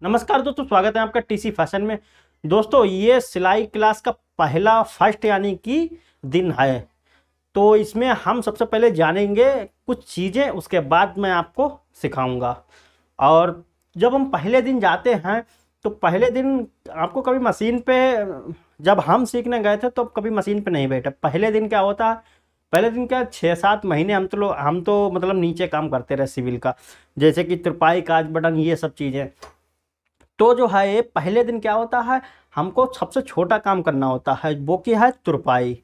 नमस्कार दोस्तों, स्वागत है आपका टीसी फैशन में। दोस्तों, ये सिलाई क्लास का पहला फर्स्ट यानी कि दिन है। तो इसमें हम सबसे पहले जानेंगे कुछ चीज़ें, उसके बाद मैं आपको सिखाऊंगा। और जब हम पहले दिन जाते हैं तो पहले दिन आपको कभी मशीन पे, जब हम सीखने गए थे तो कभी मशीन पे नहीं बैठे। पहले दिन क्या होता है, पहले दिन क्या 6-7 महीने हम तो मतलब नीचे काम करते रहे सिविल का, जैसे कि तुरपाई, काज बटन, ये सब चीज़ें। तो जो है ये पहले दिन क्या होता है, हमको सबसे छोटा काम करना होता है, वो क्या है तुरपाई।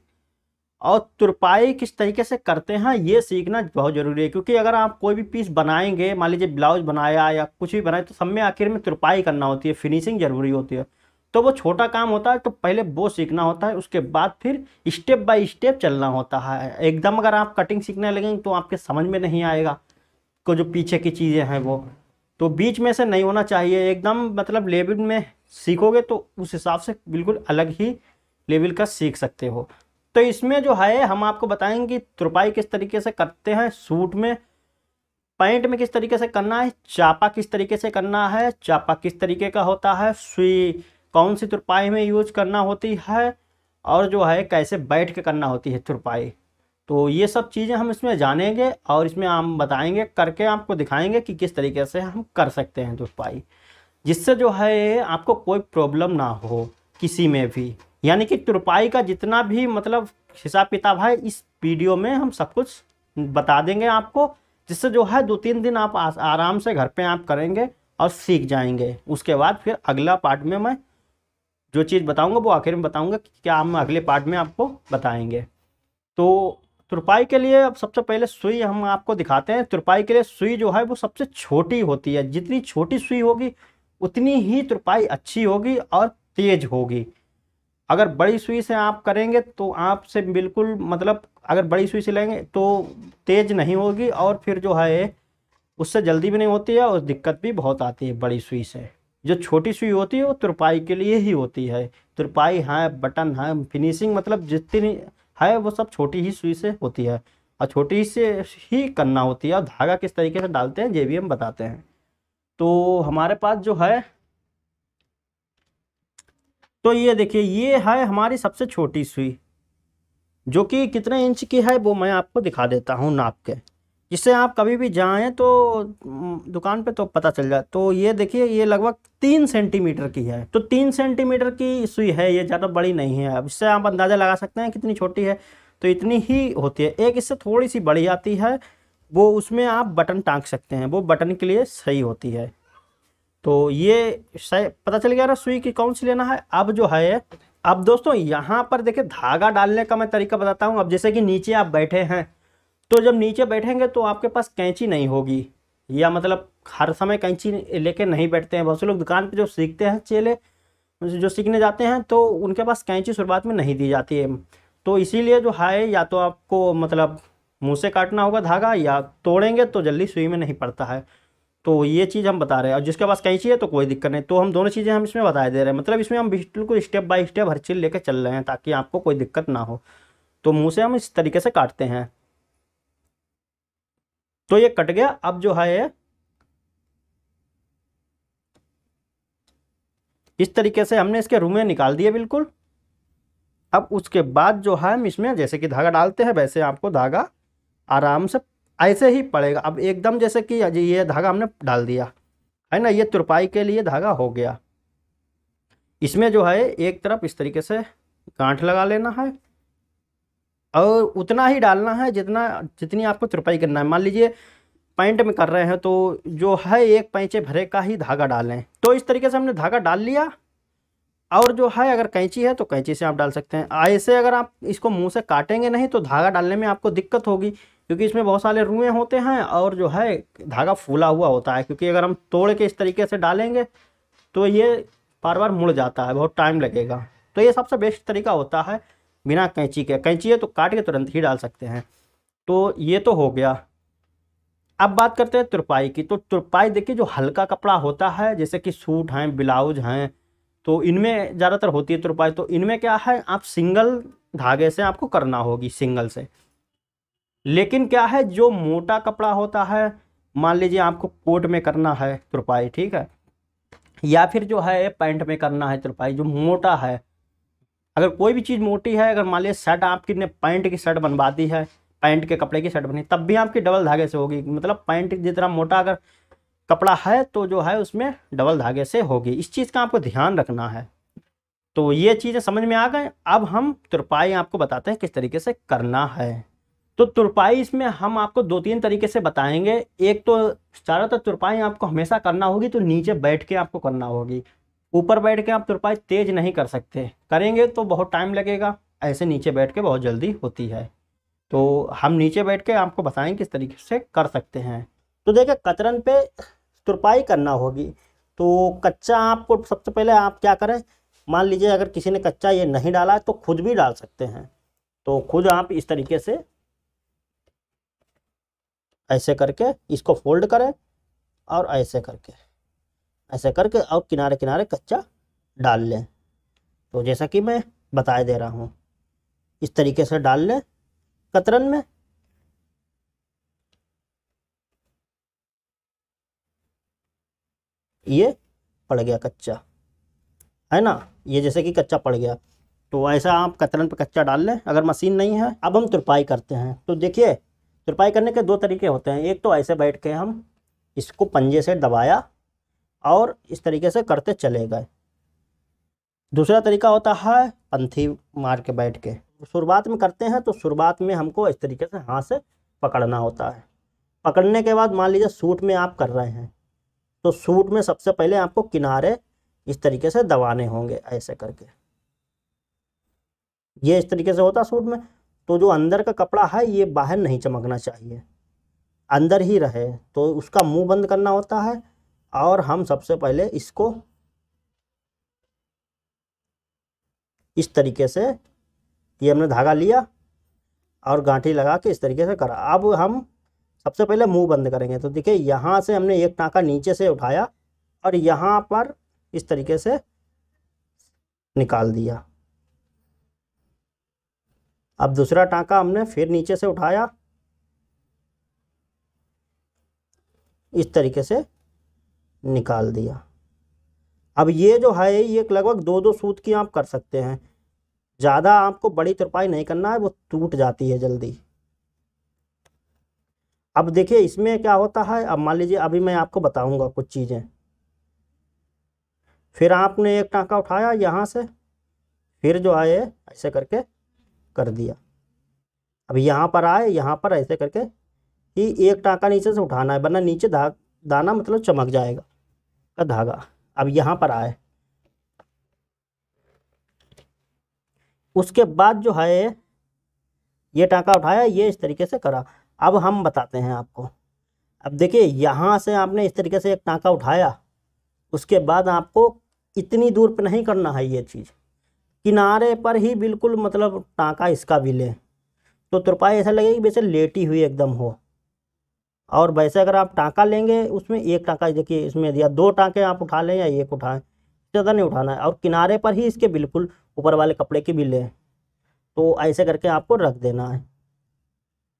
और तुरपाई किस तरीके से करते हैं ये सीखना बहुत ज़रूरी है, क्योंकि अगर आप कोई भी पीस बनाएंगे, मान लीजिए ब्लाउज बनाया या कुछ भी बनाए, तो सब में आखिर में तुरपाई करना होती है, फिनिशिंग जरूरी होती है। तो वो छोटा काम होता है, तो पहले वो सीखना होता है, उसके बाद फिर स्टेप बाय स्टेप चलना होता है। एकदम अगर आप कटिंग सीखने लगेंगे तो आपके समझ में नहीं आएगा, को जो पीछे की चीज़ें हैं वो तो बीच में से नहीं होना चाहिए। एकदम मतलब लेवल में सीखोगे तो उस हिसाब से बिल्कुल अलग ही लेवल का सीख सकते हो। तो इसमें जो है हम आपको बताएंगे कि तुरपाई किस तरीके से करते हैं सूट में, पैंट में किस तरीके से करना है, चापा किस तरीके से करना है, चापा किस तरीके का होता है, सुई कौन सी तुरपाई में यूज करना होती है, और जो है कैसे बैठ के करना होती है तुरपाई। तो ये सब चीज़ें हम इसमें जानेंगे और इसमें हम बताएंगे, करके आपको दिखाएंगे कि किस तरीके से हम कर सकते हैं तुरपाई, जिससे जो है आपको कोई प्रॉब्लम ना हो किसी में भी। यानी कि तुरपाई का जितना भी मतलब हिसाब किताब है, इस वीडियो में हम सब कुछ बता देंगे आपको, जिससे जो है 2-3 दिन आप आराम से घर पे आप करेंगे और सीख जाएंगे। उसके बाद फिर अगला पार्ट में मैं जो चीज़ बताऊंगा वो आखिर में बताऊंगा कि क्या हम अगले पार्ट में आपको बताएंगे। तो तुरपाई के लिए अब सबसे पहले सुई हम आपको दिखाते हैं। तुरपाई के लिए सुई जो है वो सबसे छोटी होती है, जितनी छोटी सुई होगी उतनी ही तुरपाई अच्छी होगी और तेज होगी। अगर बड़ी सुई से आप करेंगे तो आपसे बिल्कुल मतलब, अगर बड़ी सुई से लेंगे तो तेज नहीं होगी, और फिर जो है उससे जल्दी भी नहीं होती है और दिक्कत भी बहुत आती है बड़ी सुई से। जो छोटी सुई होती है वो तुरपाई के लिए ही होती है। तुरपाई है, बटन है, फिनिशिंग मतलब जितनी है वो सब छोटी ही सुई से होती है, और छोटी ही से ही करना होती है। और धागा किस तरीके से डालते हैं ये भी हम बताते हैं। तो हमारे पास जो है, तो ये देखिए, ये है हमारी सबसे छोटी सुई, जो कि कितने इंच की है वो मैं आपको दिखा देता हूँ नाप के, जिससे आप कभी भी जाएं तो दुकान पे तो पता चल जाए। तो ये देखिए, ये लगभग 3 सेंटीमीटर की है। तो 3 सेंटीमीटर की सुई है, ये ज़्यादा बड़ी नहीं है। अब इससे आप अंदाज़ा लगा सकते हैं कितनी छोटी है। तो इतनी ही होती है। एक इससे थोड़ी सी बड़ी आती है, वो उसमें आप बटन टाँग सकते हैं, वो बटन के लिए सही होती है। तो ये सही पता चल गया ना सुई की कौन सी लेना है। अब जो है, अब दोस्तों यहाँ पर देखिए धागा डालने का मैं तरीका बताता हूँ। अब जैसे कि नीचे आप बैठे हैं, तो जब नीचे बैठेंगे तो आपके पास कैंची नहीं होगी, या मतलब हर समय कैंची लेके नहीं बैठते हैं। बहुत से लोग दुकान पे जो सीखते हैं, चेले जो सीखने जाते हैं, तो उनके पास कैंची शुरुआत में नहीं दी जाती है। तो इसीलिए जो है, या तो आपको मतलब मुंह से काटना होगा धागा, या तोड़ेंगे तो जल्दी सुई में नहीं पड़ता है। तो ये चीज़ हम बता रहे हैं। और जिसके पास कैंची है तो कोई दिक्कत नहीं। तो हम दोनों चीज़ें हम इसमें बता दे रहे हैं, मतलब इसमें हम बिल्कुल स्टेप बाय स्टेप हर चीज़ लेके चल रहे हैं, ताकि आपको कोई दिक्कत ना हो। तो मुंह से हम इस तरीके से काटते हैं। तो ये कट गया। अब जो है इस तरीके से हमने इसके रुमें निकाल दिए बिल्कुल। अब उसके बाद जो है हम इसमें जैसे कि धागा डालते हैं, वैसे आपको धागा आराम से ऐसे ही पड़ेगा। अब एकदम जैसे कि ये धागा हमने डाल दिया है ना, ये तुरपाई के लिए धागा हो गया। इसमें जो है एक तरफ इस तरीके से गांठ लगा लेना है, और उतना ही डालना है जितनी आपको तुरपाई करना है। मान लीजिए पैंट में कर रहे हैं तो जो है 1 पैंचे भरे का ही धागा डालें। तो इस तरीके से हमने धागा डाल लिया। और जो है अगर कैंची है तो कैंची से आप डाल सकते हैं। ऐसे अगर आप इसको मुंह से काटेंगे नहीं तो धागा डालने में आपको दिक्कत होगी, क्योंकि इसमें बहुत सारे रुएं होते हैं, और जो है धागा फूला हुआ होता है। क्योंकि अगर हम तोड़ के इस तरीके से डालेंगे तो ये बार बार मुड़ जाता है, बहुत टाइम लगेगा। तो ये सबसे बेस्ट तरीका होता है बिना कैंची के। कैंची है तो काट के तुरंत ही डाल सकते हैं। तो ये तो हो गया। अब बात करते हैं तुरपाई की। तो तुरपाई देखिए, जो हल्का कपड़ा होता है, जैसे कि सूट हैं, ब्लाउज हैं, तो इनमें ज़्यादातर होती है तुरपाई। तो इनमें क्या है, आप सिंगल धागे से आपको करना होगी, सिंगल से। लेकिन क्या है, जो मोटा कपड़ा होता है, मान लीजिए आपको कोट में करना है तुरपाई, ठीक है, या फिर जो है पैंट में करना है तुरपाई जो मोटा है। अगर कोई भी चीज़ मोटी है, अगर मान लिया शर्ट आपकी ने पैंट की शर्ट बनवा दी है, पैंट के कपड़े की शर्ट बनी, तब भी आपकी डबल धागे से होगी। मतलब पैंट जितना मोटा अगर कपड़ा है तो जो है उसमें डबल धागे से होगी। इस चीज़ का आपको ध्यान रखना है। तो ये चीज़ें समझ में आ गए। अब हम तुरपाई आपको बताते हैं किस तरीके से करना है। तो तुरपाई इसमें हम आपको 2-3 तरीके से बताएंगे। एक तो ज़्यादातर तुरपाई आपको हमेशा करना होगी तो नीचे बैठ के आपको करना होगी। ऊपर बैठ के आप तुरपाई तेज नहीं कर सकते, करेंगे तो बहुत टाइम लगेगा। ऐसे नीचे बैठ के बहुत जल्दी होती है। तो हम नीचे बैठ के आपको बताएं किस तरीके से कर सकते हैं। तो देखिए, कतरन पे तुरपाई करना होगी तो कच्चा आपको सबसे पहले आप क्या करें, मान लीजिए अगर किसी ने कच्चा ये नहीं डाला है तो खुद भी डाल सकते हैं। तो खुद आप इस तरीके से ऐसे करके इसको फोल्ड करें और ऐसे करके और किनारे किनारे कच्चा डाल लें। तो जैसा कि मैं बता दे रहा हूँ, इस तरीके से डाल लें कतरन में। ये पड़ गया कच्चा, है ना, ये जैसे कि कच्चा पड़ गया। तो ऐसा आप कतरन पे कच्चा डाल लें अगर मशीन नहीं है। अब हम तुरपाई करते हैं। तो देखिए, तुरपाई करने के 2 तरीके होते हैं। एक तो ऐसे बैठ के हम इसको पंजे से दबाया और इस तरीके से करते चले गए। दूसरा तरीका होता है पंथी मार के बैठ के। शुरुआत में करते हैं तो शुरुआत में हमको इस तरीके से हाथ से पकड़ना होता है। पकड़ने के बाद मान लीजिए सूट में आप कर रहे हैं तो सूट में सबसे पहले आपको किनारे इस तरीके से दबाने होंगे ऐसे करके। ये इस तरीके से होता सूट में। तो जो अंदर का कपड़ा है ये बाहर नहीं चमकना चाहिए, अंदर ही रहे। तो उसका मुंह बंद करना होता है। और हम सबसे पहले इसको इस तरीके से, ये हमने धागा लिया और गांठी लगा के इस तरीके से करा। अब हम सबसे पहले मुंह बंद करेंगे। तो देखिए, यहाँ से हमने एक टाँका नीचे से उठाया और यहाँ पर इस तरीके से निकाल दिया। अब दूसरा टाँका हमने फिर नीचे से उठाया, इस तरीके से निकाल दिया। अब ये जो है ये लगभग 2-2 सूत की आप कर सकते हैं। ज़्यादा आपको बड़ी तुरपाई नहीं करना है, वो टूट जाती है जल्दी। अब देखिए इसमें क्या होता है। अब मान लीजिए अभी मैं आपको बताऊंगा कुछ चीज़ें। फिर आपने एक टाँका उठाया यहाँ से, फिर जो है ऐसे करके कर दिया। अब यहाँ पर आए, यहाँ पर ऐसे करके ही एक टाँका नीचे से उठाना है, वरना नीचे दाना मतलब चमक जाएगा का धागा। अब यहाँ पर आए, उसके बाद जो है ये टाँका उठाया, ये इस तरीके से करा। अब हम बताते हैं आपको। अब देखिए, यहाँ से आपने इस तरीके से एक टाँका उठाया, उसके बाद आपको इतनी दूर पे नहीं करना है ये चीज़, किनारे पर ही बिल्कुल मतलब टाँका इसका भी ले। तो तुरपाई ऐसा लगेगी वैसे लेटी हुई एकदम हो। और वैसे अगर आप टाँका लेंगे उसमें एक टाँका, देखिए इसमें या 2 टाँके आप उठा लें या एक उठाएं, ज़्यादा नहीं उठाना है। और किनारे पर ही इसके बिल्कुल ऊपर वाले कपड़े की भी लें। तो ऐसे करके आपको रख देना है।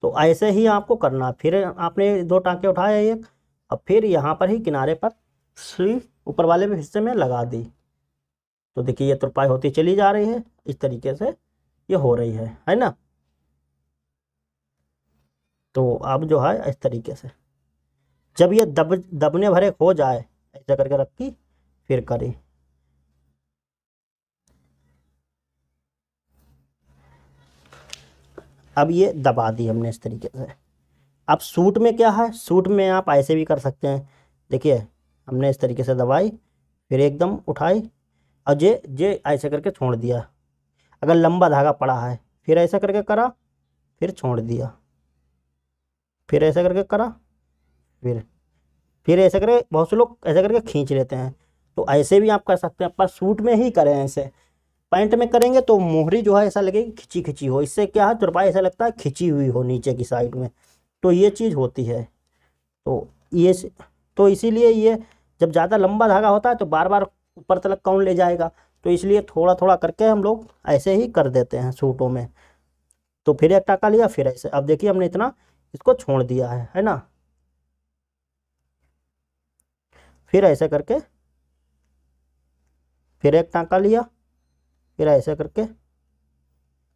तो ऐसे ही आपको करना है। फिर आपने 2 टाँके उठाए एक, और फिर यहाँ पर ही किनारे पर सुई ऊपर वाले में हिस्से में लगा दी। तो देखिए ये तुरपाई होती चली जा रही है, इस तरीके से ये हो रही है ना। तो अब जो है इस तरीके से जब ये दबने भरे हो जाए, ऐसा करके रखी फिर करी। अब ये दबा दी हमने इस तरीके से। अब सूट में क्या है, सूट में आप ऐसे भी कर सकते हैं। देखिए हमने इस तरीके से दबाई, फिर एकदम उठाई और ये ऐसे करके छोड़ दिया। अगर लंबा धागा पड़ा है फिर ऐसा करके करा, फिर छोड़ दिया, फिर ऐसा करके करा, फिर ऐसे करके। बहुत से लोग ऐसे करके खींच लेते हैं, तो ऐसे भी आप कर सकते हैं। पर सूट में ही करें ऐसे। पैंट में करेंगे तो मोहरी जो है ऐसा लगेगी खिंची खिंची हो, इससे क्या है तुरपाई ऐसा लगता है खिंची हुई हो नीचे की साइड में। तो ये चीज़ होती है। तो ये तो इसीलिए ये जब ज़्यादा लंबा धागा होता है तो बार बार ऊपर तक कौन ले जाएगा। तो इसलिए थोड़ा थोड़ा करके हम लोग ऐसे ही कर देते हैं सूटों में। तो फिर एक टाँका लिया, फिर ऐसे। अब देखिए हमने इतना इसको छोड़ दिया है ना। फिर ऐसे करके फिर एक टाँका लिया, फिर ऐसे करके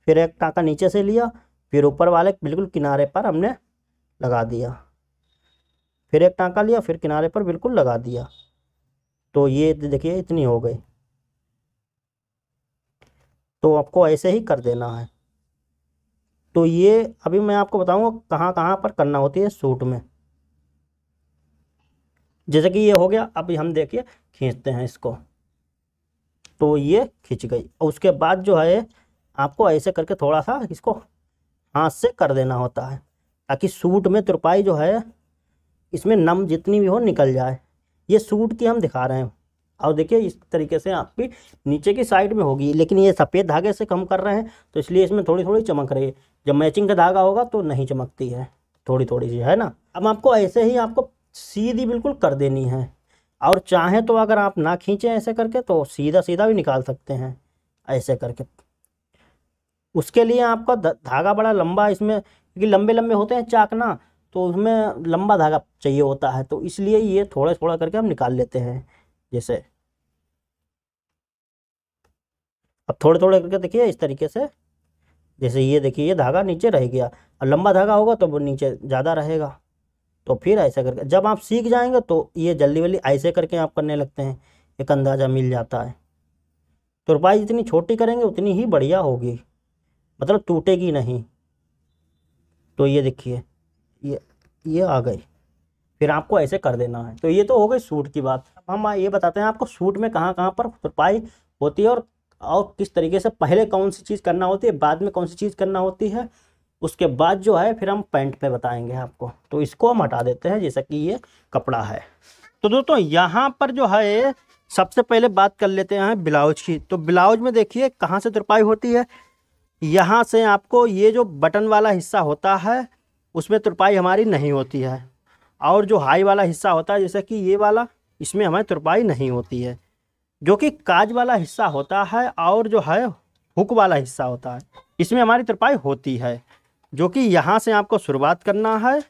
फिर एक टाँका नीचे से लिया, फिर ऊपर वाले बिल्कुल किनारे पर हमने लगा दिया, फिर एक टाँका लिया, फिर किनारे पर बिल्कुल लगा दिया। तो ये देखिए इतनी हो गई। तो आपको ऐसे ही कर देना है। तो ये अभी मैं आपको बताऊंगा कहाँ कहाँ पर करना होती है सूट में। जैसे कि ये हो गया, अभी हम देखिए खींचते हैं इसको, तो ये खिंच गई। और उसके बाद जो है आपको ऐसे करके थोड़ा सा इसको हाथ से कर देना होता है, ताकि सूट में तुरपाई जो है इसमें नम जितनी भी हो निकल जाए। ये सूट की हम दिखा रहे हैं। और देखिए इस तरीके से आपकी नीचे की साइड में होगी, लेकिन ये सफ़ेद धागे से कम कर रहे हैं तो इसलिए इसमें थोड़ी थोड़ी चमक रही है। जब मैचिंग का धागा होगा तो नहीं चमकती है, थोड़ी थोड़ी सी, है ना। अब आपको ऐसे ही आपको सीधी बिल्कुल कर देनी है। और चाहें तो अगर आप ना खींचें ऐसे करके तो सीधा सीधा भी निकाल सकते हैं ऐसे करके। उसके लिए आपका धागा बड़ा लंबा इसमें, क्योंकि लंबे लंबे होते हैं चाक ना, तो उसमें लंबा धागा चाहिए होता है, तो इसलिए ये थोड़ा थोड़ा करके हम निकाल लेते हैं। जैसे अब थोड़े थोड़े करके देखिए इस तरीके से, जैसे ये देखिए ये धागा नीचे रह गया, और लंबा धागा होगा तो वो नीचे ज़्यादा रहेगा। तो फिर ऐसा करके जब आप सीख जाएंगे तो ये जल्दी जल्दी ऐसे करके आप करने लगते हैं, एक अंदाज़ा मिल जाता है। तुरपाई जितनी छोटी करेंगे उतनी ही बढ़िया होगी, मतलब टूटेगी नहीं। तो ये देखिए ये आ गई। फिर आपको ऐसे कर देना है। तो ये तो हो गई सूट की बात। अब हम ये बताते हैं आपको सूट में कहाँ कहाँ पर तुरपाई होती है, और किस तरीके से पहले कौन सी चीज़ करना होती है, बाद में कौन सी चीज़ करना होती है। उसके बाद जो है फिर हम पैंट पे बताएंगे आपको। तो इसको हम हटा देते हैं, जैसा कि ये कपड़ा है। तो दोस्तों यहाँ पर जो है सबसे पहले बात कर लेते हैं ब्लाउज की। तो ब्लाउज में देखिए कहाँ से तुरपाई होती है। यहाँ से आपको ये जो बटन वाला हिस्सा होता है उसमें तुरपाई हमारी नहीं होती है, और जो हाई वाला हिस्सा होता है जैसे कि ये वाला, इसमें हमारी तुरपाई नहीं होती है। जो कि काज वाला हिस्सा होता है और जो है हुक वाला हिस्सा होता है, इसमें हमारी तुरपाई होती है। जो कि यहाँ से आपको शुरुआत करना है,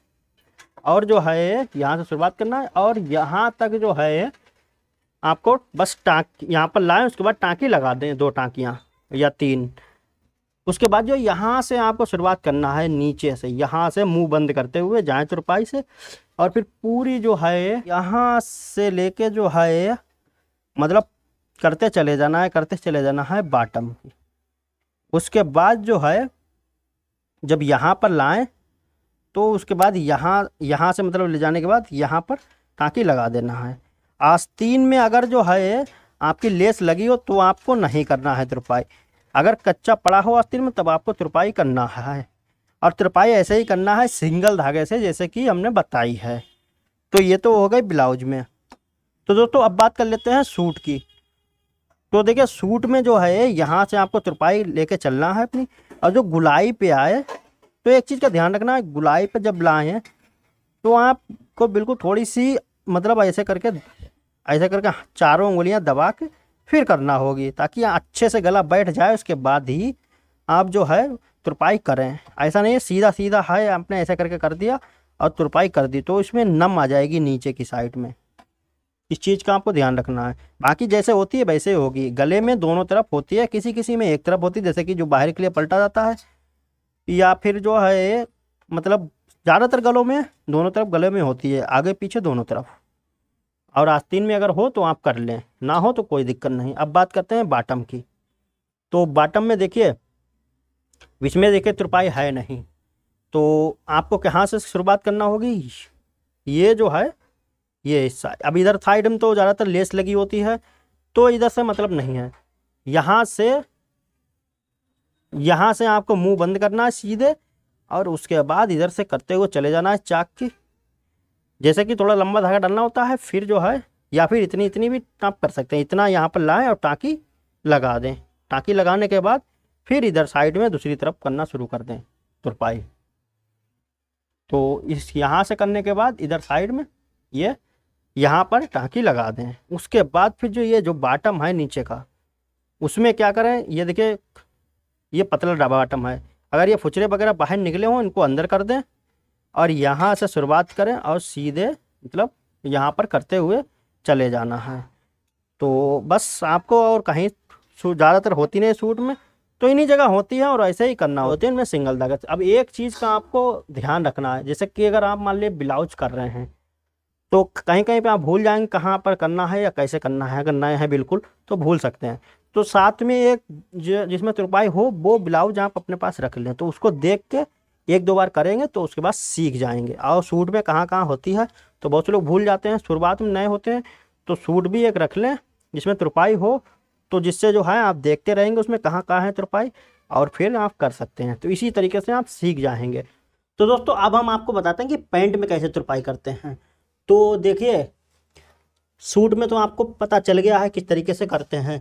और जो है यहाँ से शुरुआत करना है, और यहाँ तक जो है आपको बस टाँक यहाँ पर लाएं, उसके बाद टाँकी लगा दें, 2 टाँकियाँ या 3। उसके बाद जो यहाँ से आपको शुरुआत करना है नीचे से, यहाँ से मुंह बंद करते हुए जाएं तुरपाई से, और फिर पूरी जो है यहाँ से लेके जो है मतलब करते चले जाना है, करते चले जाना है बॉटम की। उसके बाद जो है जब यहाँ पर लाएं तो उसके बाद यहाँ से मतलब ले जाने के बाद यहाँ पर टाँकी लगा देना है। आस्तीन में अगर जो है आपकी लेस लगी हो तो आपको नहीं करना है तुरपाई। अगर कच्चा पड़ा हो आस्तीन में तब आपको तुरपाई करना है, और तुरपाई ऐसे ही करना है सिंगल धागे से, जैसे कि हमने बताई है। तो ये तो हो गई ब्लाउज में। तो दोस्तों अब बात कर लेते हैं सूट की। तो देखिए सूट में जो है यहाँ से आपको तुरपाई लेके चलना है अपनी, और जो गुलाई पे आए तो एक चीज़ का ध्यान रखना है, गुलाई पे जब लाएँ तो आपको बिल्कुल थोड़ी सी मतलब ऐसे करके चारों उंगलियां दबा के फिर करना होगी, ताकि अच्छे से गला बैठ जाए। उसके बाद ही आप जो है तुरपाई करें। ऐसा नहीं है सीधा सीधा है आपने ऐसे करके कर दिया और तुरपाई कर दी तो इसमें नम आ जाएगी नीचे की साइड में। इस चीज़ का आपको ध्यान रखना है। बाकी जैसे होती है वैसे होगी। गले में दोनों तरफ होती है, किसी किसी में एक तरफ होती है, जैसे कि जो बाहर के लिए पलटा जाता है, या फिर जो है मतलब ज़्यादातर गलों में दोनों तरफ गले में होती है, आगे पीछे दोनों तरफ। और आस्तीन में अगर हो तो आप कर लें, ना हो तो कोई दिक्कत नहीं। अब बात करते हैं बॉटम की। तो बॉटम में देखिए बीच में देखिए तुरपाई है नहीं, तो आपको कहाँ से शुरुआत करना होगी। ये जो है ये हिस्सा, अब इधर साइड में तो ज़्यादातर लेस लगी होती है तो इधर से मतलब नहीं है। यहाँ से आपको मुंह बंद करना है सीधे, और उसके बाद इधर से करते हुए चले जाना है चाक की। जैसे कि थोड़ा लंबा धागा डालना होता है, फिर जो है या फिर इतनी भी आप कर सकते हैं। इतना यहाँ पर लाएं और टाँकी लगा दें। टाँकी लगाने के बाद फिर इधर साइड में दूसरी तरफ करना शुरू कर दें तुरपाई। तो इस यहाँ से करने के बाद इधर साइड में ये यहाँ पर टाँकी लगा दें। उसके बाद फिर जो ये जो बॉटम है नीचे का, उसमें क्या करें, ये देखिए ये पतला बॉटम है। अगर ये फुचरे वगैरह बाहर निकले हों इनको अंदर कर दें, और यहाँ से शुरुआत करें और सीधे मतलब यहाँ पर करते हुए चले जाना है। तो बस आपको और कहीं ज़्यादातर होती नहीं सूट में, तो इन्हीं जगह होती है और ऐसे ही करना होती है इनमें सिंगल धागा। अब एक चीज़ का आपको ध्यान रखना है, जैसे कि अगर आप मान लीजिए ब्लाउज कर रहे हैं तो कहीं कहीं पे आप भूल जाएंगे कहाँ पर करना है या कैसे करना है। अगर नए हैं बिल्कुल तो भूल सकते हैं। तो साथ में एक जिसमें तुरपाई हो वो ब्लाउज आप अपने पास रख लें, तो उसको देख के एक दो बार करेंगे तो उसके बाद सीख जाएंगे। और सूट में कहाँ कहाँ होती है तो बहुत से लोग भूल जाते हैं, शुरुआत में नए होते हैं। तो सूट भी एक रख लें जिसमें तुरपाई हो, तो जिससे जो है आप देखते रहेंगे उसमें कहाँ कहाँ है तुरपाई, और फिर आप कर सकते हैं। तो इसी तरीके से आप सीख जाएंगे। तो दोस्तों अब हम आपको बताते हैं कि पैंट में कैसे तुरपाई करते हैं। तो देखिए, सूट में तो आपको पता चल गया है किस तरीके से करते हैं,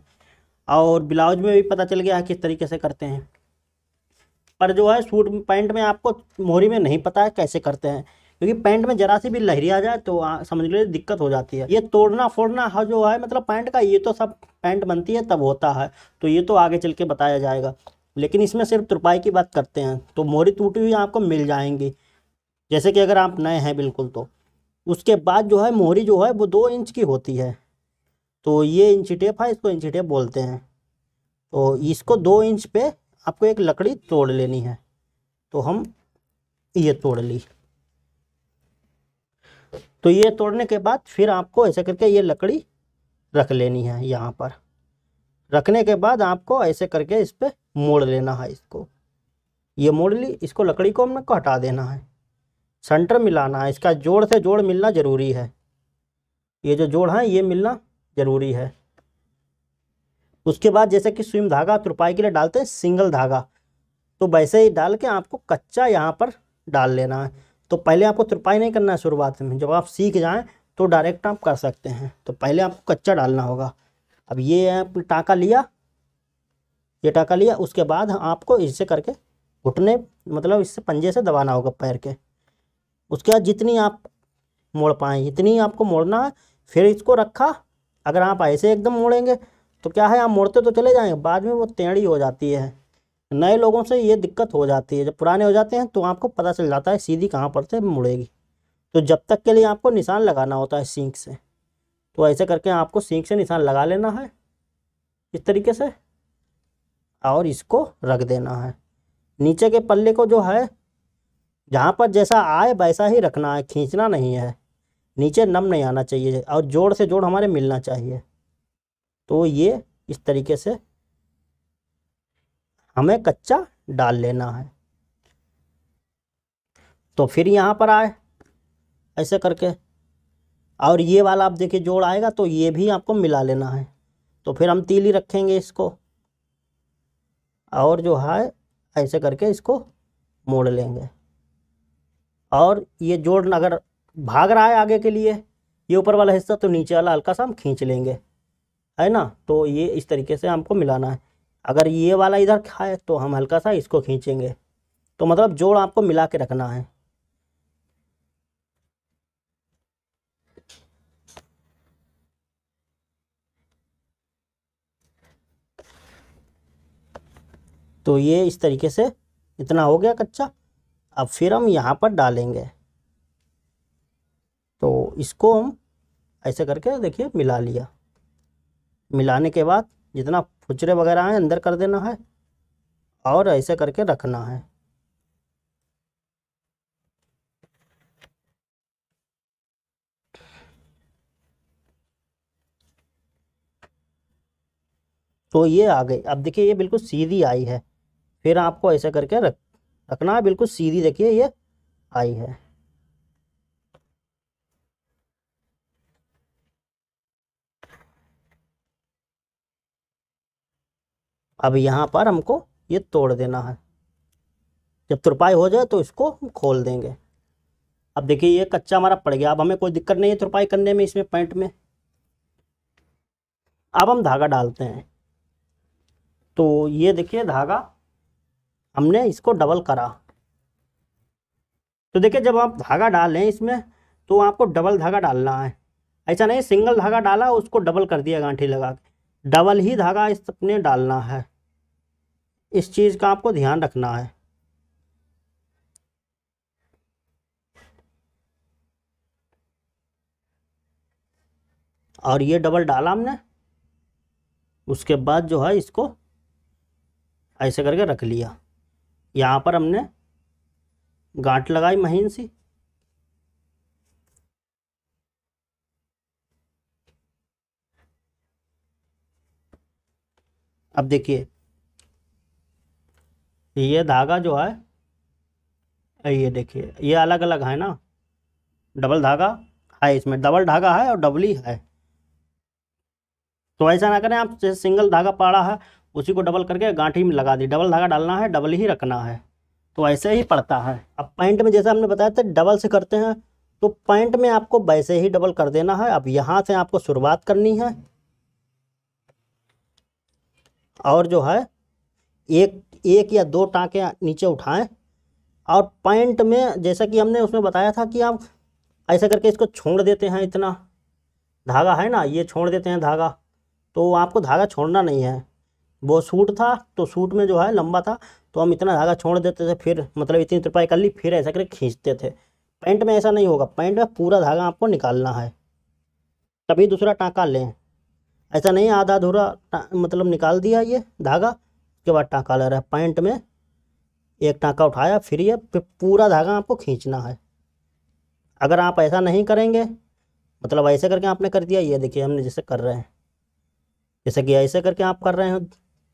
और ब्लाउज में भी पता चल गया है किस तरीके से करते हैं। पर जो है सूट पैंट में आपको मोहरी में नहीं पता है कैसे करते हैं, क्योंकि पैंट में जरा सी भी लहरी आ जाए तो समझ लीजिए दिक्कत हो जाती है। ये तोड़ना फोड़ना जो है मतलब पैंट का, ये तो सब पैंट बनती है तब होता है, तो ये तो आगे चल के बताया जाएगा। लेकिन इसमें सिर्फ तुरपाई की बात करते हैं। तो मोहरी टूटी हुई आपको मिल जाएंगी, जैसे कि अगर आप नए हैं बिल्कुल तो। उसके बाद जो है मोहरी जो है वो 2 इंच की होती है। तो ये इंची टेप है, इसको इंची टेप बोलते हैं। तो इसको 2 इंच पे आपको एक लकड़ी तोड़ लेनी है। तो हम ये तोड़ ली। तो ये तोड़ने के बाद फिर आपको ऐसे करके ये लकड़ी रख लेनी है। यहाँ पर रखने के बाद आपको ऐसे करके इस पर मोड़ लेना है। इसको ये मोड़ ली, इसको लकड़ी को हमने हटा देना है। सेंटर मिलाना है, इसका जोड़ से जोड़ मिलना ज़रूरी है। ये जो जोड़ है ये मिलना ज़रूरी है। उसके बाद जैसे कि सुई में धागा तुरपाई के लिए डालते हैं सिंगल धागा, तो वैसे ही डाल के आपको कच्चा यहाँ पर डाल लेना है। तो पहले आपको तुरपाई नहीं करना है शुरुआत में, जब आप सीख जाएं तो डायरेक्ट आप कर सकते हैं। तो पहले आपको कच्चा डालना होगा। अब ये आपने टाँका लिया, ये टाँका लिया, उसके बाद आपको इससे करके घुटने मतलब इससे पंजे से दबाना होगा पैर के। उसके बाद जितनी आप मोड़ पाएँ इतनी आपको मोड़ना है। फिर इसको रखा। अगर आप ऐसे एकदम मोड़ेंगे तो क्या है, आप मोड़ते तो चले जाएंगे, बाद में वो टेढ़ी हो जाती है। नए लोगों से ये दिक्कत हो जाती है, जब पुराने हो जाते हैं तो आपको पता चल जाता है सीधी कहाँ पर से मुड़ेगी। तो जब तक के लिए आपको निशान लगाना होता है सींख से। तो ऐसे करके आपको सींख से निशान लगा लेना है इस तरीके से, और इसको रख देना है। नीचे के पल्ले को जो है जहाँ पर जैसा आए वैसा ही रखना है, खींचना नहीं है। नीचे नम नहीं आना चाहिए और जोड़ से जोड़ हमारे मिलना चाहिए। तो ये इस तरीके से हमें कच्चा डाल लेना है। तो फिर यहाँ पर आए ऐसे करके, और ये वाला आप देखिए जोड़ आएगा तो ये भी आपको मिला लेना है। तो फिर हम तीली रखेंगे इसको, और जो है ऐसे करके इसको मोड़ लेंगे। और ये जोड़ अगर भाग रहा है आगे के लिए ये ऊपर वाला हिस्सा, तो नीचे वाला हल्का सा हम खींच लेंगे, है ना। तो ये इस तरीके से हमको मिलाना है। अगर ये वाला इधर खाए तो हम हल्का सा इसको खींचेंगे। तो मतलब जोड़ आपको मिला के रखना है। तो ये इस तरीके से इतना हो गया कच्चा। अब फिर हम यहाँ पर डालेंगे। तो इसको हम ऐसे करके देखिए मिला लिया। मिलाने के बाद जितना फुचरे वगैरह हैं अंदर कर देना है, और ऐसे करके रखना है। तो ये आ गई। अब देखिए ये बिल्कुल सीधी आई है। फिर आपको ऐसे करके रखना है, बिल्कुल सीधी देखिए ये आई है। अब यहाँ पर हमको ये तोड़ देना है। जब तुरपाई हो जाए तो इसको हम खोल देंगे। अब देखिए ये कच्चा हमारा पड़ गया। अब हमें कोई दिक्कत नहीं है तुरपाई करने में इसमें पैंट में। अब हम धागा डालते हैं। तो ये देखिए धागा हमने इसको डबल करा। तो देखिए जब आप धागा डाल रहे हैं इसमें तो आपको डबल धागा डालना है। ऐसा नहीं सिंगल धागा डाला उसको डबल कर दिया गांठी लगा के, डबल ही धागा इस अपने डालना है। इस चीज़ का आपको ध्यान रखना है। और ये डबल डाला हमने, उसके बाद जो है इसको ऐसे करके रख लिया। यहाँ पर हमने गांठ लगाई महीन सी। अब देखिए ये धागा जो है, ये देखिए ये अलग अलग है ना, डबल धागा है, इसमें डबल धागा है और डबल ही है। तो ऐसा ना करें आप, जैसे सिंगल धागा पड़ा है उसी को डबल करके गांठी में लगा दी, डबल धागा डालना है, डबल ही रखना है। तो ऐसे ही पड़ता है। अब पैंट में जैसे हमने बताया था डबल से करते हैं, तो पैंट में आपको वैसे ही डबल कर देना है। अब यहाँ से आपको शुरुआत करनी है, और जो है एक एक या दो टाँके नीचे उठाएं, और पैंट में जैसा कि हमने उसमें बताया था कि आप ऐसा करके इसको छोड़ देते हैं, इतना धागा है ना ये छोड़ देते हैं धागा। तो आपको धागा छोड़ना नहीं है। वो सूट था तो सूट में जो है लंबा था, तो हम इतना धागा छोड़ देते थे, फिर मतलब इतनी तुरपाई कर ली, फिर ऐसा करके खींचते थे। पैंट में ऐसा नहीं होगा, पैंट में पूरा धागा आपको निकालना है, तभी दूसरा टाँका लें। ऐसा नहीं आधा अधूरा मतलब निकाल दिया ये धागा, उसके बाद टाँका ले रहा है। पैंट में एक टाँका उठाया, फिर ये पूरा धागा आपको खींचना है। अगर आप ऐसा नहीं करेंगे, मतलब ऐसे करके आपने कर दिया, ये देखिए हमने जैसे कर रहे हैं, जैसे कि ऐसे करके आप कर रहे हैं,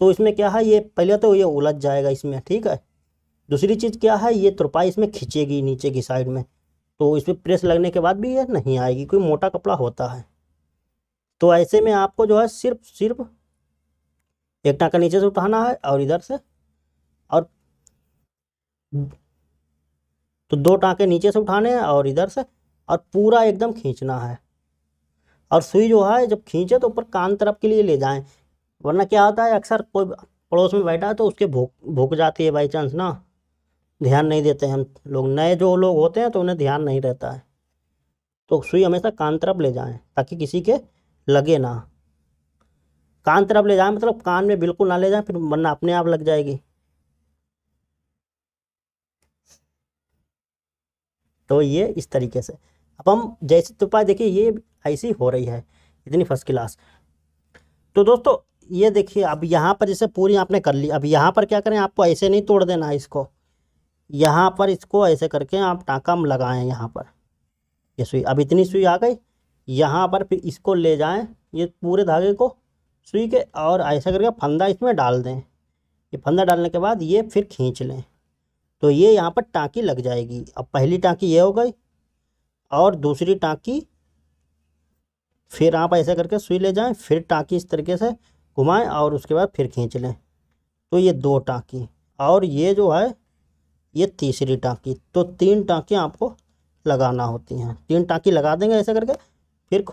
तो इसमें क्या है, ये पहले तो ये उलझ जाएगा इसमें, ठीक है। दूसरी चीज़ क्या है, ये तुरपाई इसमें खींचेगी नीचे की साइड में, तो इसमें प्रेस लगने के बाद भी ये नहीं आएगी, कोई मोटा कपड़ा होता है। तो ऐसे में आपको जो है सिर्फ सिर्फ एक टाँका नीचे से उठाना है और इधर से, और तो दो टाँके नीचे से उठाने हैं और इधर से, और पूरा एकदम खींचना है। और सुई जो है जब खींचे तो ऊपर कान तरफ के लिए ले जाएं, वरना क्या होता है अक्सर कोई पड़ोस में बैठा है तो उसके भूख भूख जाती है बाई चांस ना, ध्यान नहीं देते हैं हम लोग, नए जो लोग होते हैं तो उन्हें ध्यान नहीं रहता है। तो सुई हमेशा कान तरफ ले जाएं ताकि किसी के लगे ना। कान तरफ ले जाएं मतलब कान में बिल्कुल ना ले जाएं, फिर वरना अपने आप लग जाएगी। तो ये इस तरीके से अब हम जैसे तुरपाई देखिए ये ऐसी हो रही है, इतनी फर्स्ट क्लास। तो दोस्तों ये देखिए अब यहाँ पर जैसे पूरी आपने कर ली, अब यहाँ पर क्या करें, आपको ऐसे नहीं तोड़ देना है इसको, यहाँ पर इसको ऐसे करके आप टाँका में लगाएं यहाँ पर, ये सुई, अब इतनी सुई आ गई यहाँ पर, फिर इसको ले जाएं ये पूरे धागे को सुई के, और ऐसा करके फंदा इसमें डाल दें। ये फंदा डालने के बाद ये फिर खींच लें, तो ये यहाँ पर टाँकी लग जाएगी। अब पहली टाँकी ये हो गई, और दूसरी टाँकी फिर आप ऐसा करके सुई ले जाएं, फिर टाँकी इस तरीके से घुमाएं और उसके बाद फिर खींच लें। तो ये दो टाँकी, और ये जो है ये तीसरी टाँकी, तो तीन टाँकियाँ आपको लगाना होती हैं। तीन टाँकी लगा देंगे ऐसा करके, फिर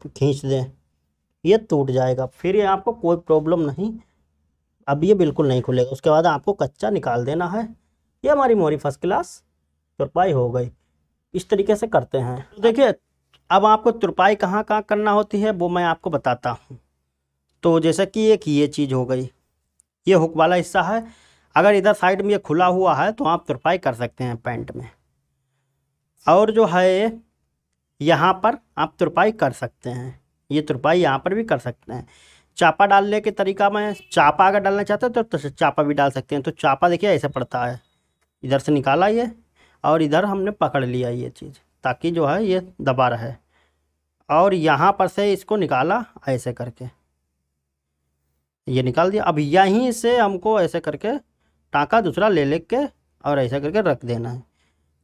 खींच दें, ये टूट जाएगा, फिर ये आपको कोई प्रॉब्लम नहीं, अब ये बिल्कुल नहीं खुलेगा। उसके बाद आपको कच्चा निकाल देना है। ये हमारी मोरी फर्स्ट क्लास तुरपाई हो गई। इस तरीके से करते हैं। तो देखिए अब आपको तुरपाई कहाँ कहाँ करना होती है वो मैं आपको बताता हूँ। तो जैसे कि एक ये चीज़ हो गई, ये हुक वाला हिस्सा है, अगर इधर साइड में ये खुला हुआ है तो आप तुरपाई कर सकते हैं पैंट में। और जो है यहाँ पर आप तुरपाई कर सकते हैं, ये तुरपाई यहाँ पर भी कर सकते हैं। चापा डालने के तरीका में, चापा अगर डालना चाहते हैं तो चापा भी डाल सकते हैं। तो चापा देखिए ऐसे पड़ता है, इधर से निकाला ये और इधर हमने पकड़ लिया ये चीज़, ताकि जो है ये दबा रहे, और यहाँ पर से इसको निकाला ऐसे करके, ये निकाल दिया। अब यहीं से हमको ऐसे करके टाँका दूसरा ले लेके और ऐसा करके रख देना है।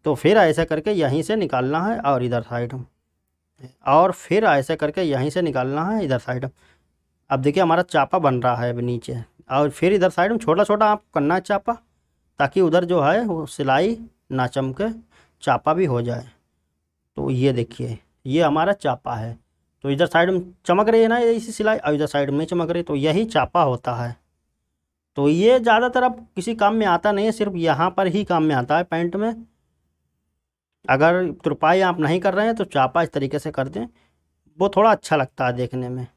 तो फिर ऐसा करके यहीं से निकालना है और इधर साइड में, और फिर ऐसे करके यहीं से निकालना है इधर साइड में। अब देखिए हमारा चापा बन रहा है अभी नीचे, और फिर इधर साइड में छोटा छोटा आप करना है चापा, ताकि उधर जो है वो सिलाई ना चमके, चापा भी हो जाए। तो ये देखिए ये हमारा चापा है, तो इधर साइड में चमक रही है ना इसी सिलाई, और इधर साइड में नहीं चमक रही, तो यही चापा होता है। तो ये ज़्यादातर अब किसी काम में आता नहीं है, सिर्फ यहाँ पर ही काम में आता है पैंट में। अगर तुरपाई आप नहीं कर रहे हैं तो चापा इस तरीके से कर दें, वो थोड़ा अच्छा लगता है देखने में,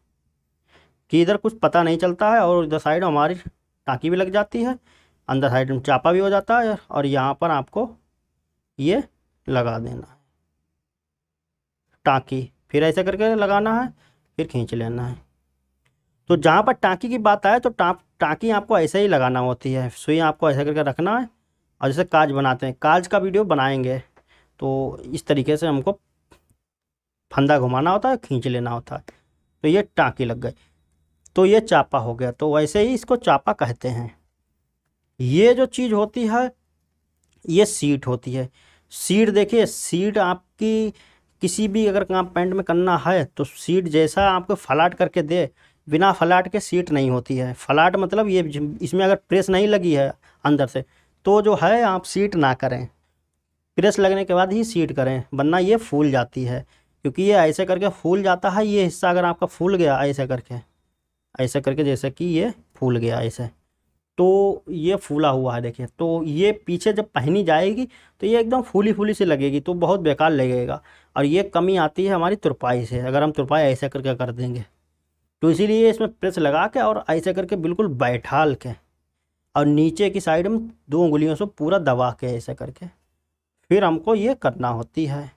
कि इधर कुछ पता नहीं चलता है और इधर साइड हमारी टाँकी भी लग जाती है, अंदर साइड में चापा भी हो जाता है, और यहाँ पर आपको ये लगा देना है टाँकी, फिर ऐसे करके लगाना है, फिर खींच लेना है। तो जहाँ पर टाँकी की बात आए तो टाँकी आपको ऐसे ही लगाना होती है, सुई आपको ऐसे करके रखना है। और जैसे काज बनाते हैं, काज का वीडियो बनाएंगे तो इस तरीके से हमको फंदा घुमाना होता है, खींच लेना होता है। तो ये टाँकी लग गई, तो ये चापा हो गया। तो वैसे ही इसको चापा कहते हैं। ये जो चीज़ होती है ये सीट होती है। सीट देखिए, सीट आपकी किसी भी अगर काम पेंट में करना है तो सीट जैसा आपको फलाट करके दे, बिना फलाट के सीट नहीं होती है। फलाट मतलब ये इसमें अगर प्रेस नहीं लगी है अंदर से तो जो है आप सीट ना करें, प्रेस लगने के बाद ही सीट करें, वरना ये फूल जाती है। क्योंकि ये ऐसे करके फूल जाता है, ये हिस्सा अगर आपका फूल गया ऐसे करके जैसे कि ये फूल गया ऐसे, तो ये फूला हुआ है देखिए, तो ये पीछे जब पहनी जाएगी तो ये एकदम फूली फूली सी लगेगी, तो बहुत बेकार लगेगा। और ये कमी आती है हमारी तुरपाई से, अगर हम तुरपाई ऐसे करके कर देंगे। तो इसीलिए इसमें प्रेस लगा के और ऐसे करके बिल्कुल बैठाल के और नीचे की साइड में 2 उंगलियों से पूरा दबा के ऐसे करके फिर हमको ये करना होती है।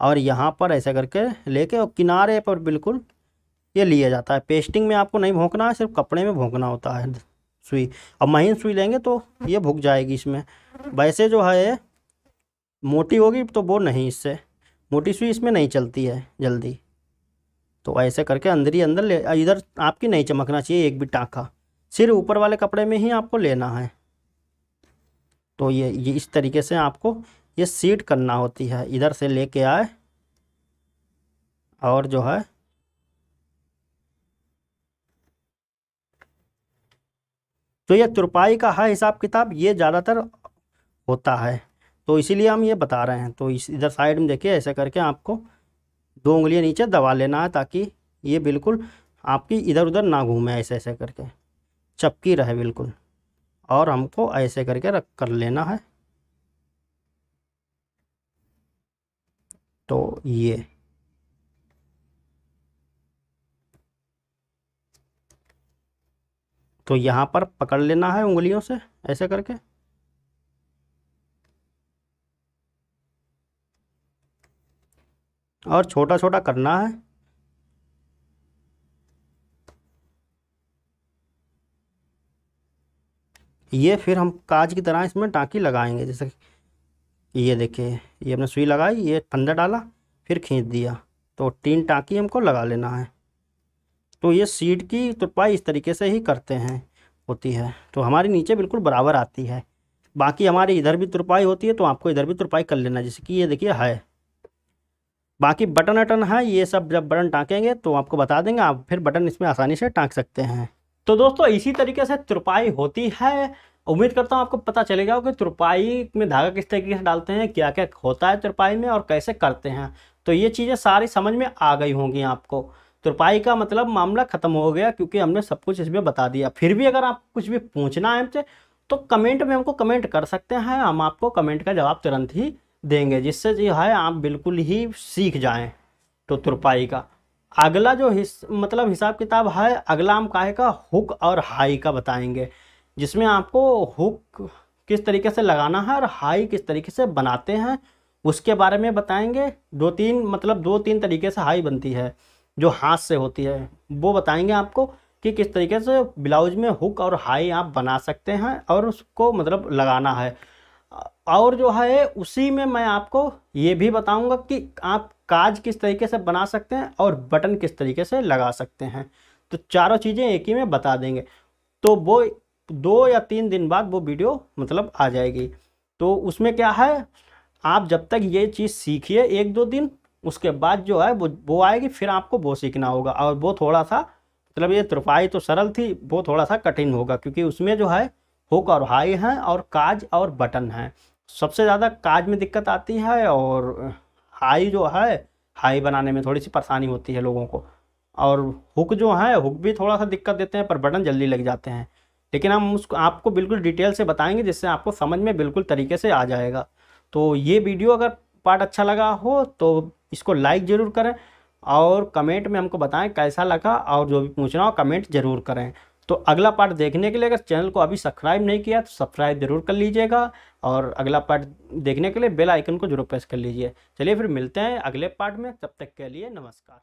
और यहाँ पर ऐसे करके लेके और किनारे पर बिल्कुल ये लिया जाता है। पेस्टिंग में आपको नहीं भोंकना है, सिर्फ कपड़े में भोंकना होता है सुई। अब महीन सुई लेंगे तो ये भुक जाएगी इसमें। वैसे जो है मोटी होगी तो वो नहीं, इससे मोटी सुई इसमें नहीं चलती है जल्दी। तो ऐसे करके अंदर ही अंदर ले, इधर आपकी नहीं चमकना चाहिए एक भी टाँका, सिर्फ ऊपर वाले कपड़े में ही आपको लेना है। तो ये इस तरीके से आपको ये सीट करना होती है। इधर से लेके आए और जो है तो ये तुरपाई का है हिसाब किताब, ये ज़्यादातर होता है, तो इसीलिए हम ये बता रहे हैं। तो इस इधर साइड में देखिए ऐसे करके आपको 2 उंगलियां नीचे दबा लेना है, ताकि ये बिल्कुल आपकी इधर उधर ना घूमे, ऐसे ऐसे करके चपकी रहे बिल्कुल। और हमको ऐसे करके रख कर लेना है। तो ये तो यहाँ पर पकड़ लेना है उंगलियों से ऐसे करके, और छोटा छोटा करना है। ये फिर हम काज की तरह इसमें टाँकी लगाएंगे। जैसे ये देखिए, ये हमने सुई लगाई, ये फंदा डाला, फिर खींच दिया, तो 3 टाँकी हमको लगा लेना है। तो ये सीट की तुरपाई इस तरीके से ही करते हैं, होती है। तो हमारी नीचे बिल्कुल बराबर आती है। बाकी हमारी इधर भी तुरपाई होती है, तो आपको इधर भी तुरपाई कर लेना, जैसे कि ये देखिए है। बाकी बटन वटन है, ये सब जब बटन टाँकेंगे तो आपको बता देंगे, आप फिर बटन इसमें आसानी से टाँक सकते हैं। तो दोस्तों इसी तरीके से तुरपाई होती है। उम्मीद करता हूँ आपको पता चलेगा कि तुरपाई में धागा किस तरीके से डालते हैं, क्या क्या होता है तुरपाई में और कैसे करते हैं। तो ये चीज़ें सारी समझ में आ गई होंगी आपको। तुरपाई का मतलब मामला ख़त्म हो गया, क्योंकि हमने सब कुछ इसमें बता दिया। फिर भी अगर आप कुछ भी पूछना है हमसे तो कमेंट में हमको कमेंट कर सकते हैं, हम आपको कमेंट का जवाब तुरंत ही देंगे, जिससे जो है आप बिल्कुल ही सीख जाएं। तो तुरपाई का अगला जो मतलब हिसाब किताब है, अगला हम काहे का हुक और हाई का बताएंगे, जिसमें आपको हुक किस तरीके से लगाना है और हाई किस तरीके से बनाते हैं उसके बारे में बताएंगे। 2-3 तरीके से हाई बनती है, जो हाथ से होती है, वो बताएंगे आपको कि किस तरीके से ब्लाउज में हुक और हाई आप बना सकते हैं और उसको मतलब लगाना है। और जो है उसी में मैं आपको ये भी बताऊंगा कि आप काज किस तरीके से बना सकते हैं और बटन किस तरीके से लगा सकते हैं। तो चारों चीज़ें एक ही में बता देंगे। तो वो 2 या 3 दिन बाद वो वीडियो मतलब आ जाएगी। तो उसमें क्या है, आप जब तक ये चीज़ सीखिए 1-2 दिन, उसके बाद जो है वो आएगी, फिर आपको वो सीखना होगा। और वो थोड़ा सा मतलब ये तुरपाई तो सरल थी, वो थोड़ा सा कठिन होगा, क्योंकि उसमें जो है हुक और हाई हैं और काज और बटन हैं। सबसे ज़्यादा काज में दिक्कत आती है, और हाई जो है हाई बनाने में थोड़ी सी परेशानी होती है लोगों को। और हुक जो है हुक भी थोड़ा सा दिक्कत देते हैं, पर बटन जल्दी लग जाते हैं। लेकिन हम उसको आपको बिल्कुल डिटेल से बताएंगे, जिससे आपको समझ में बिल्कुल तरीके से आ जाएगा। तो ये वीडियो अगर पार्ट अच्छा लगा हो तो इसको लाइक ज़रूर करें, और कमेंट में हमको बताएं कैसा लगा, और जो भी पूछना हो कमेंट ज़रूर करें। तो अगला पार्ट देखने के लिए अगर चैनल को अभी सब्सक्राइब नहीं किया तो सब्सक्राइब जरूर कर लीजिएगा, और अगला पार्ट देखने के लिए बेल आइकन को जरूर प्रेस कर लीजिए। चलिए फिर मिलते हैं अगले पार्ट में, तब तक के लिए नमस्कार।